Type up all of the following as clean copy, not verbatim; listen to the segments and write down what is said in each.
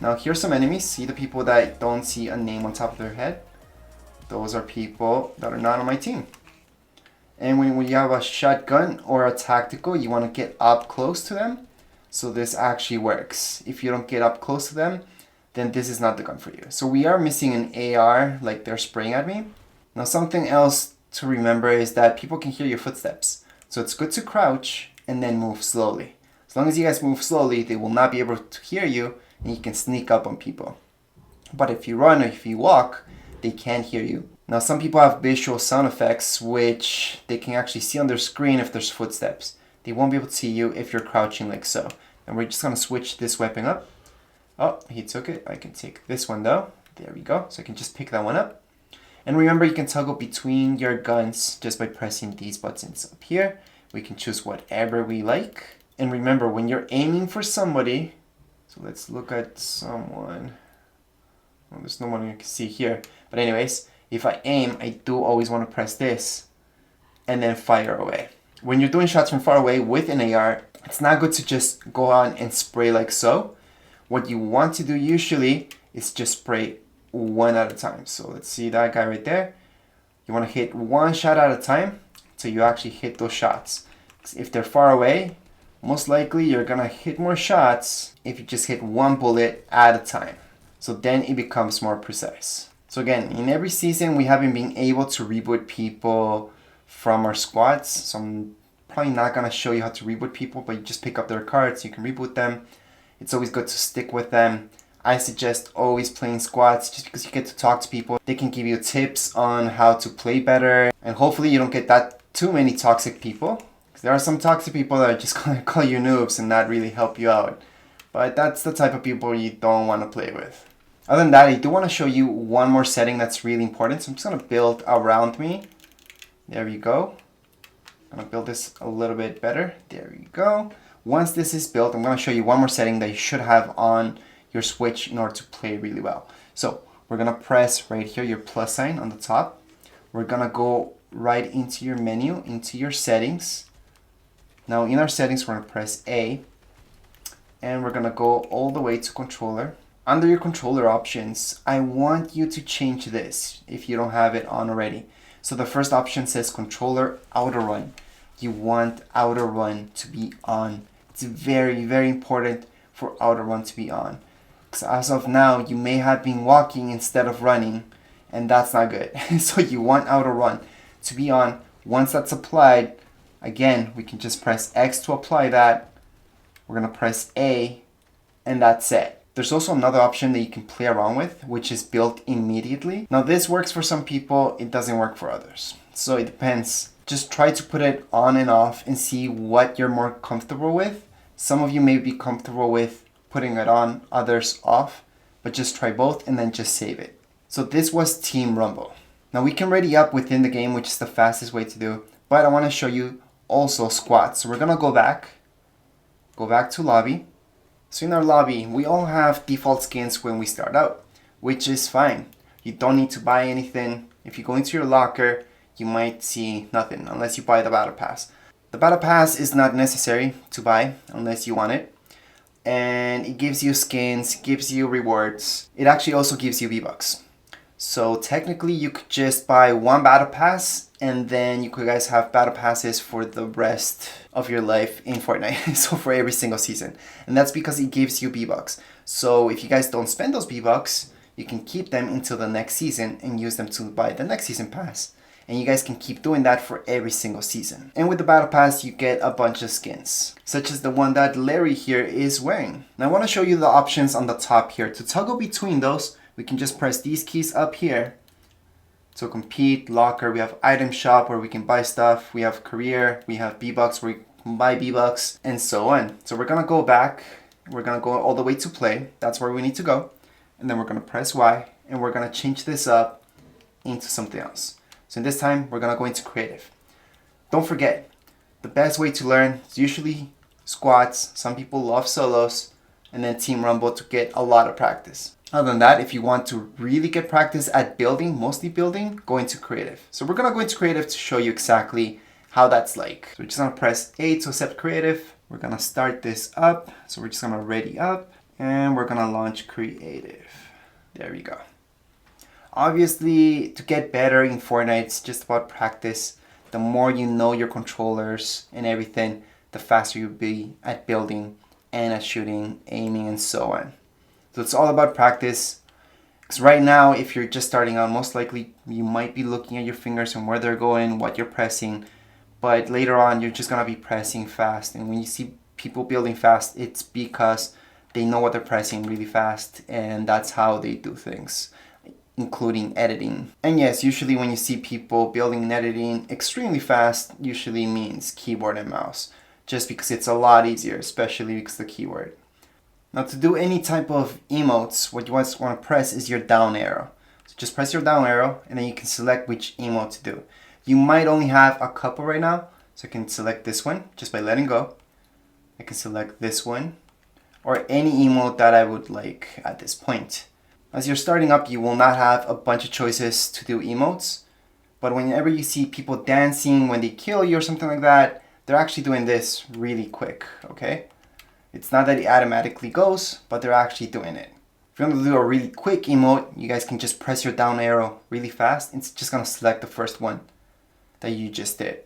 Now here's some enemies. See the people that don't see a name on top of their head? Those are people that are not on my team. And when you have a shotgun or a tactical, you want to get up close to them. So this actually works. If you don't get up close to them, then this is not the gun for you. So we are missing an AR, like they're spraying at me. Now something else to remember is that people can hear your footsteps. So it's good to crouch and then move slowly. As long as you guys move slowly, they will not be able to hear you and you can sneak up on people. But if you run or if you walk, they can't hear you. Now some people have visual sound effects which they can actually see on their screen if there's footsteps. They won't be able to see you if you're crouching like so. And we're just going to switch this weapon up. Oh, he took it. I can take this one though. There we go. So I can just pick that one up. And remember, you can toggle between your guns just by pressing these buttons up here. We can choose whatever we like. And remember, when you're aiming for somebody, so let's look at someone. Well, there's no one you can see here. But anyways, if I aim, I do always want to press this and then fire away. When you're doing shots from far away with an AR, it's not good to just go on and spray like so. What you want to do usually is just spray one at a time. So let's see that guy right there. You want to hit one shot at a time till you actually hit those shots. If they're far away, most likely you're gonna hit more shots if you just hit one bullet at a time. So then it becomes more precise. So again, in every season we haven't been able to reboot people from our squads. So I'm probably not gonna show you how to reboot people, but you just pick up their cards, you can reboot them. It's always good to stick with them. I suggest always playing squads just because you get to talk to people. They can give you tips on how to play better. And hopefully you don't get that too many toxic people. Because there are some toxic people that are just going to call you noobs and not really help you out. But that's the type of people you don't want to play with. Other than that, I do want to show you one more setting that's really important. So I'm just going to build around me. There we go. I'm going to build this a little bit better. There we go. Once this is built, I'm going to show you one more setting that you should have on your Switch in order to play really well. So we're going to press right here your plus sign on the top. We're going to go right into your menu, into your settings. Now in our settings, we're going to press A. And we're going to go all the way to controller. Under your controller options, I want you to change this if you don't have it on already. So the first option says controller auto run. You want auto run to be on. It's very, very important for auto run to be on. Because as of now, you may have been walking instead of running, and that's not good. So you want auto run to be on. Once that's applied, again, we can just press X to apply that. We're going to press A, and that's it. There's also another option that you can play around with, which is built immediately. Now this works for some people, it doesn't work for others. So it depends. Just try to put it on and off and see what you're more comfortable with. Some of you may be comfortable with putting it on, others off, but just try both and then just save it. So this was Team Rumble. Now we can ready up within the game, which is the fastest way to do, but I want to show you also squads. So we're going to go back to lobby. So in our lobby, we all have default skins when we start out, which is fine. You don't need to buy anything. If you go into your locker, you might see nothing unless you buy the battle pass. The battle pass is not necessary to buy unless you want it. And it gives you skins, gives you rewards. It actually also gives you V-Bucks. So technically you could just buy one battle pass and then you could guys have battle passes for the rest of your life in Fortnite. So for every single season. And that's because it gives you V-Bucks. So if you guys don't spend those V-Bucks, you can keep them until the next season and use them to buy the next season pass. And you guys can keep doing that for every single season. And with the battle pass, you get a bunch of skins, such as the one that Larry here is wearing. Now I want to show you the options on the top here. To toggle between those, we can just press these keys up here. So compete, locker, we have item shop where we can buy stuff. We have career, we have V-Bucks where we can buy V-Bucks, and so on. So we're going to go back. We're going to go all the way to play. That's where we need to go. And then we're going to press Y, and we're going to change this up into something else. So this time, we're going to go into creative. Don't forget, the best way to learn is usually squads. Some people love solos, and then Team Rumble to get a lot of practice. Other than that, if you want to really get practice at building, mostly building, go into creative. So we're going to go into creative to show you exactly how that's like. So we're just going to press A to accept creative. We're going to start this up. So we're just going to ready up. And we're gonna launch creative. There we go. Obviously, to get better in Fortnite, it's just about practice. The more you know your controllers and everything, the faster you'll be at building and at shooting, aiming, and so on. So it's all about practice. Because right now, if you're just starting out, most likely you might be looking at your fingers and where they're going, what you're pressing. But later on, you're just gonna be pressing fast. And when you see people building fast, it's because they know what they're pressing really fast, and that's how they do things, including editing. And yes, usually when you see people building and editing extremely fast, usually means keyboard and mouse, just because it's a lot easier, especially because of the keyword. Now to do any type of emotes, what you want to press is your down arrow. So just press your down arrow and then you can select which emote to do. You might only have a couple right now, so I can select this one just by letting go. I can select this one, or any emote that I would like at this point. As you're starting up, you will not have a bunch of choices to do emotes, but whenever you see people dancing when they kill you or something like that, they're actually doing this really quick, okay? It's not that it automatically goes, but they're actually doing it. If you want to do a really quick emote, you guys can just press your down arrow really fast. It's just going to select the first one that you just did.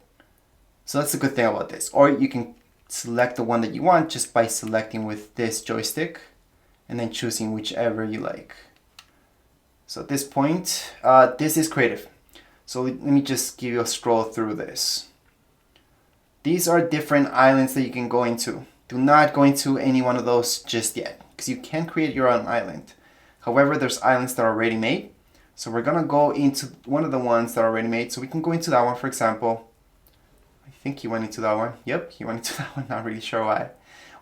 So that's the good thing about this. Or you can select the one that you want just by selecting with this joystick and then choosing whichever you like. So at this point, this is creative. So let me just give you a scroll through this. These are different islands that you can go into. Do not go into any one of those just yet, because you can create your own island. However, there's islands that are already made. So we're gonna go into one of the ones that are already made. So we can go into that one, for example. I think he went into that one. Yep, he went into that one, not really sure why.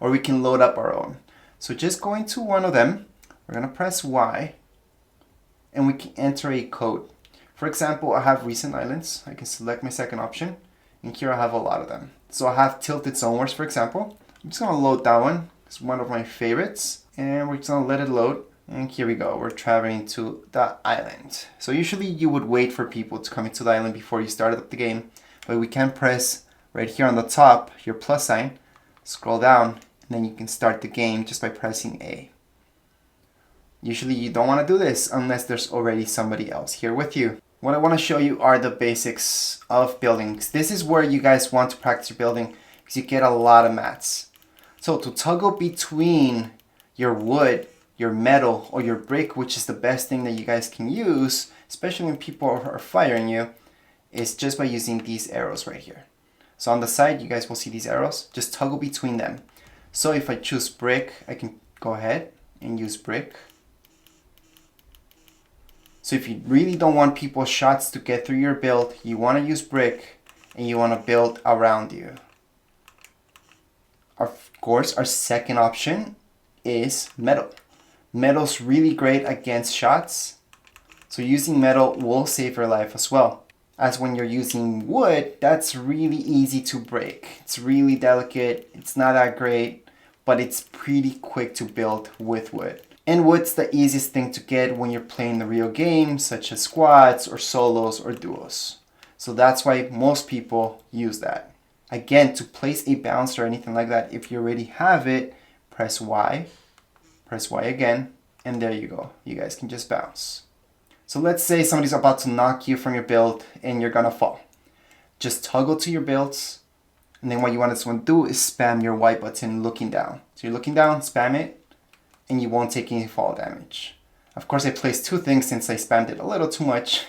Or we can load up our own. So just go into one of them. We're gonna press Y, and we can enter a code. For example, I have recent islands. I can select my second option, and here I have a lot of them. So I have tilted zonewards, for example. I'm just gonna load that one. It's one of my favorites. And we're just gonna let it load. And here we go, we're traveling to the island. So usually you would wait for people to come into the island before you started up the game. But we can press right here on the top, your plus sign, scroll down, and then you can start the game just by pressing A. Usually you don't wanna do this unless there's already somebody else here with you. What I wanna show you are the basics of building. This is where you guys want to practice your building because you get a lot of mats. So to toggle between your wood, your metal, or your brick, which is the best thing that you guys can use, especially when people are firing you, is just by using these arrows right here. So on the side, you guys will see these arrows. Just toggle between them. So if I choose brick, I can go ahead and use brick. So if you really don't want people's shots to get through your build, you want to use brick and you want to build around you. Of course, our second option is metal. Metal's really great against shots, so using metal will save your life as well. As when you're using wood, that's really easy to break. It's really delicate, it's not that great, but it's pretty quick to build with wood. And wood's the easiest thing to get when you're playing the real game, such as squads or solos or duos. So that's why most people use that. Again, to place a bouncer or anything like that, if you already have it, press Y again, and there you go. You guys can just bounce. So let's say somebody's about to knock you from your build and you're gonna fall. Just toggle to your builds, and then what you want to do is spam your Y button looking down. So you're looking down, spam it, and you won't take any fall damage. Of course, I placed two things since I spammed it a little too much,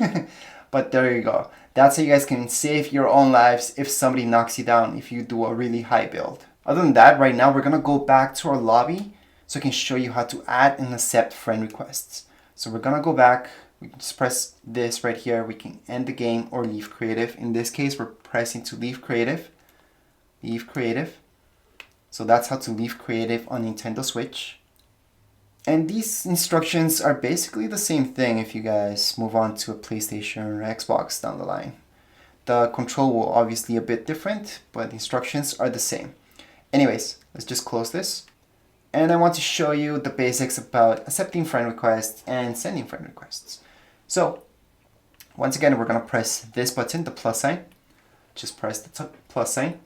but there you go. That's how you guys can save your own lives if somebody knocks you down if you do a really high build. Other than that, right now we're gonna go back to our lobby so I can show you how to add and accept friend requests. So we're gonna go back, we can just press this right here, we can end the game or leave creative. In this case, we're pressing to leave creative. Leave creative. So that's how to leave creative on Nintendo Switch. And these instructions are basically the same thing if you guys move on to a PlayStation or Xbox down the line. The control will obviously be a bit different, but the instructions are the same. Anyways, let's just close this. And I want to show you the basics about accepting friend requests and sending friend requests. So, once again, we're going to press this button, the plus sign. Just press the plus sign.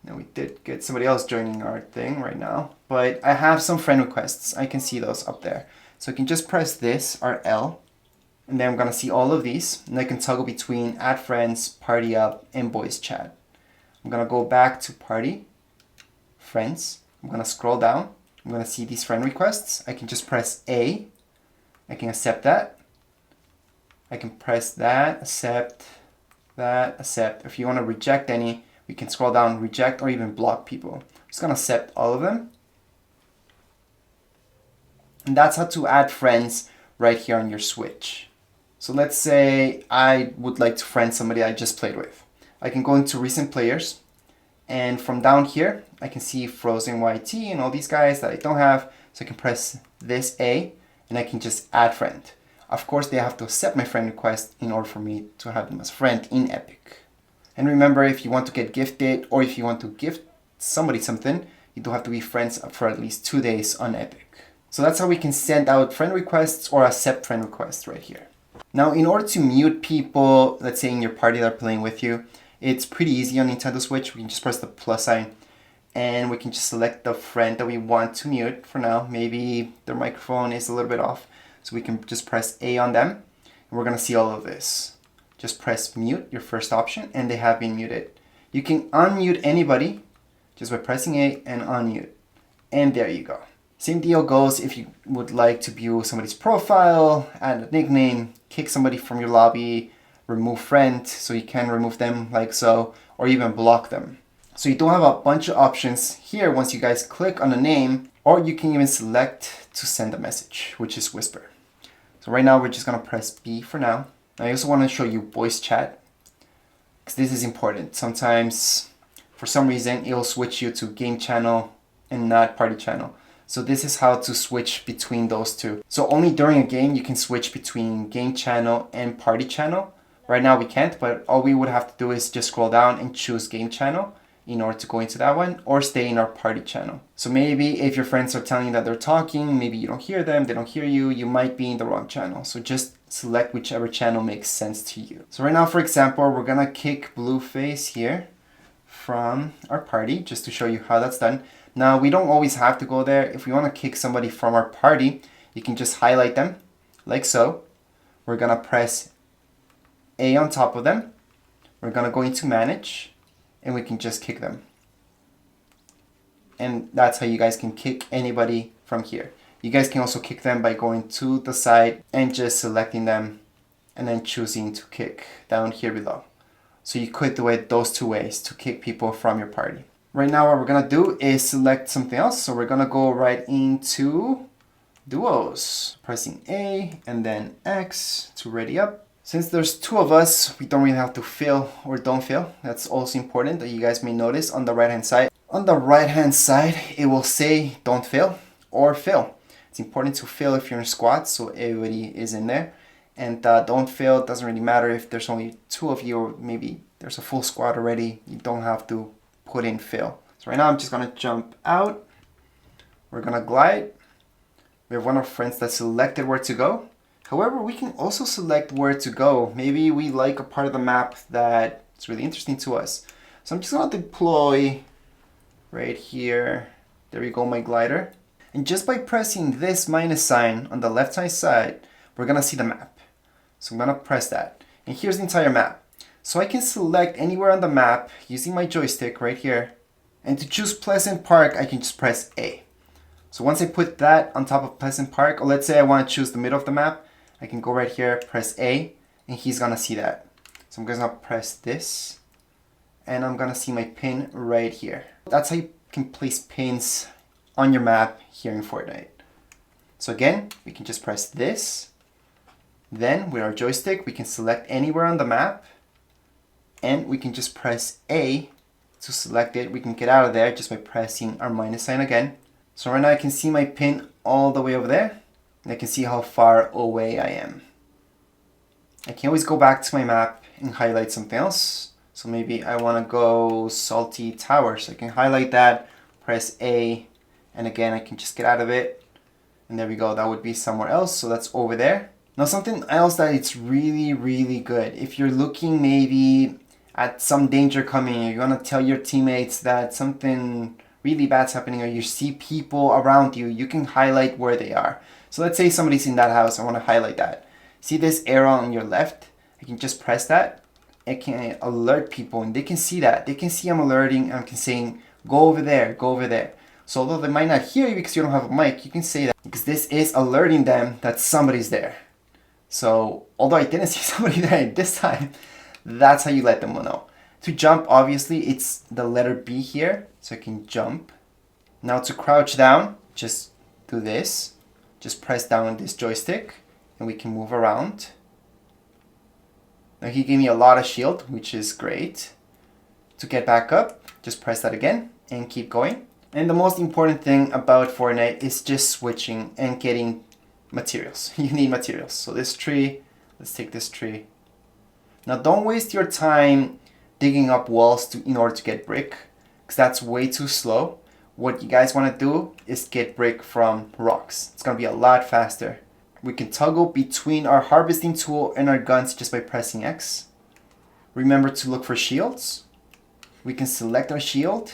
Now we did get somebody else joining our thing right now, but I have some friend requests. I can see those up there. So I can just press this, or L, and then I'm gonna see all of these, and I can toggle between add friends, party up, and voice chat. I'm gonna go back to party, friends. I'm gonna scroll down. I'm gonna see these friend requests. I can just press A. I can accept that. I can press that, accept, that, accept. If you wanna reject any, we can scroll down, reject, or even block people. I'm just gonna accept all of them. And that's how to add friends right here on your Switch. So let's say I would like to friend somebody I just played with. I can go into recent players, and from down here, I can see Frozen YT and all these guys that I don't have. So I can press this A, and I can just add friend. Of course, they have to accept my friend request in order for me to have them as friend in Epic. And remember, if you want to get gifted, or if you want to gift somebody something, you do have to be friends for at least 2 days on Epic. So that's how we can send out friend requests or accept friend requests right here. Now, in order to mute people, let's say in your party that are playing with you, it's pretty easy on Nintendo Switch. We can just press the plus sign and we can just select the friend that we want to mute for now. Maybe their microphone is a little bit off, so we can just press A on them, and we're gonna see all of this. Just press mute, your first option, and they have been muted. You can unmute anybody just by pressing A and unmute. And there you go. Same deal goes if you would like to view somebody's profile, add a nickname, kick somebody from your lobby, remove friend, so you can remove them like so, or even block them. So you do have a bunch of options here once you guys click on the name, or you can even select to send a message, which is whisper. So right now we're just gonna press B for now. I also want to show you voice chat, because this is important. Sometimes, for some reason, it'll switch you to game channel and not party channel. So this is how to switch between those two. So only during a game you can switch between game channel and party channel. Right now we can't, but all we would have to do is just scroll down and choose game channel in order to go into that one, or stay in our party channel. So maybe if your friends are telling you that they're talking, maybe you don't hear them, they don't hear you, you might be in the wrong channel. So just select whichever channel makes sense to you. So right now, for example, we're gonna kick Blueface here from our party, just to show you how that's done. Now, we don't always have to go there. If we want to kick somebody from our party, you can just highlight them, like so. We're going to press A on top of them. We're going to go into Manage, and we can just kick them. And that's how you guys can kick anybody from here. You guys can also kick them by going to the side and just selecting them, and then choosing to kick down here below. So you could do it those two ways to kick people from your party. Right now what we're gonna do is select something else. So we're gonna go right into duos. Pressing A and then X to ready up. Since there's two of us, we don't really have to fill or don't fill. That's also important that you guys may notice on the right hand side. On the right hand side, it will say don't fill or fill. It's important to fill if you're in squads, so everybody is in there. And don't fill, it doesn't really matter if there's only two of you, or maybe there's a full squad already. You don't have to put in fill. So right now I'm just gonna jump out. We're gonna glide. We have one of our friends that selected where to go. However, we can also select where to go. Maybe we like a part of the map that is really interesting to us. So I'm just gonna deploy right here. There we go, my glider. And just by pressing this minus sign on the left hand side, we're gonna see the map. So I'm gonna press that. And here's the entire map. So I can select anywhere on the map using my joystick right here. And to choose Pleasant Park, I can just press A. So once I put that on top of Pleasant Park, or let's say I want to choose the middle of the map, I can go right here, press A, and he's gonna see that. So I'm gonna press this, and I'm gonna see my pin right here. That's how you can place pins on your map here in Fortnite. So again, we can just press this. Then with our joystick, we can select anywhere on the map. And we can just press A to select it. We can get out of there just by pressing our minus sign again. So right now I can see my pin all the way over there. And I can see how far away I am. I can always go back to my map and highlight something else. So maybe I want to go Salty Tower. So I can highlight that, press A, and again I can just get out of it. And there we go, that would be somewhere else. So that's over there. Now something else that it's really, really good. If you're looking maybe at some danger coming, or you want to tell your teammates that something really bad's happening, or you see people around you, you can highlight where they are. So let's say somebody's in that house, I want to highlight that. See this arrow on your left? I can just press that. It can alert people and they can see that. They can see I'm alerting and I'm saying, go over there, go over there. So although they might not hear you because you don't have a mic, you can say that because this is alerting them that somebody's there. So although I didn't see somebody there this time, that's how you let them know. To jump, obviously, it's the letter B here. So I can jump. Now to crouch down, just do this. Just press down on this joystick and we can move around. Now he gave me a lot of shield, which is great. To get back up, just press that again and keep going. And the most important thing about Fortnite is just switching and getting materials. You need materials. So this tree, let's take this tree. Now don't waste your time digging up walls in order to get brick, because that's way too slow. What you guys want to do is get brick from rocks. It's going to be a lot faster. We can toggle between our harvesting tool and our guns just by pressing X. Remember to look for shields. We can select our shield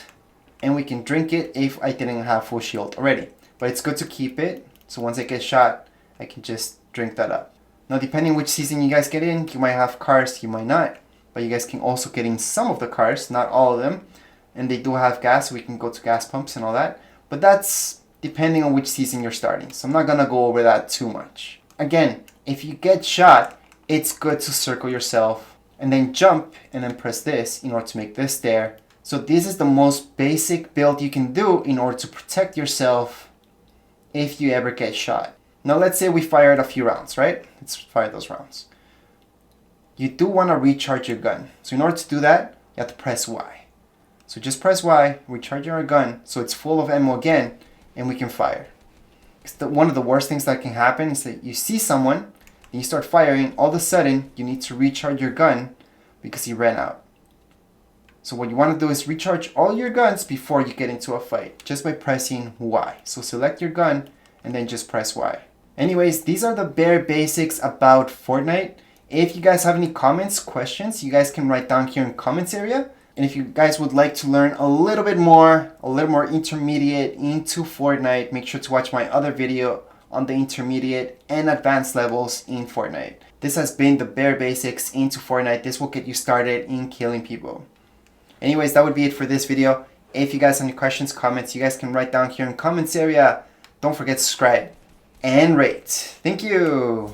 and we can drink it if I didn't have full shield already. But it's good to keep it, so once I get shot, I can just drink that up. Now depending which season you guys get in, you might have cars, you might not. But you guys can also get in some of the cars, not all of them. And they do have gas, so we can go to gas pumps and all that. But that's depending on which season you're starting. So I'm not gonna go over that too much. Again, if you get shot, it's good to circle yourself and then jump and then press this in order to make this there. So this is the most basic build you can do in order to protect yourself if you ever get shot. Now let's say we fired a few rounds, right? Let's fire those rounds. You do want to recharge your gun. So in order to do that, you have to press Y. So just press Y, recharge your gun so it's full of ammo again, and we can fire. One of the worst things that can happen is that you see someone, and you start firing, all of a sudden you need to recharge your gun because he ran out. So what you want to do is recharge all your guns before you get into a fight, just by pressing Y. So select your gun, and then just press Y. Anyways, these are the bare basics about Fortnite. If you guys have any comments, questions, you guys can write down here in the comments area. And if you guys would like to learn a little more intermediate into Fortnite, make sure to watch my other video on the intermediate and advanced levels in Fortnite. This has been the bare basics into Fortnite. This will get you started in killing people. Anyways, that would be it for this video. If you guys have any questions, comments, you guys can write down here in the comments area. Don't forget to subscribe and rate. Thank you.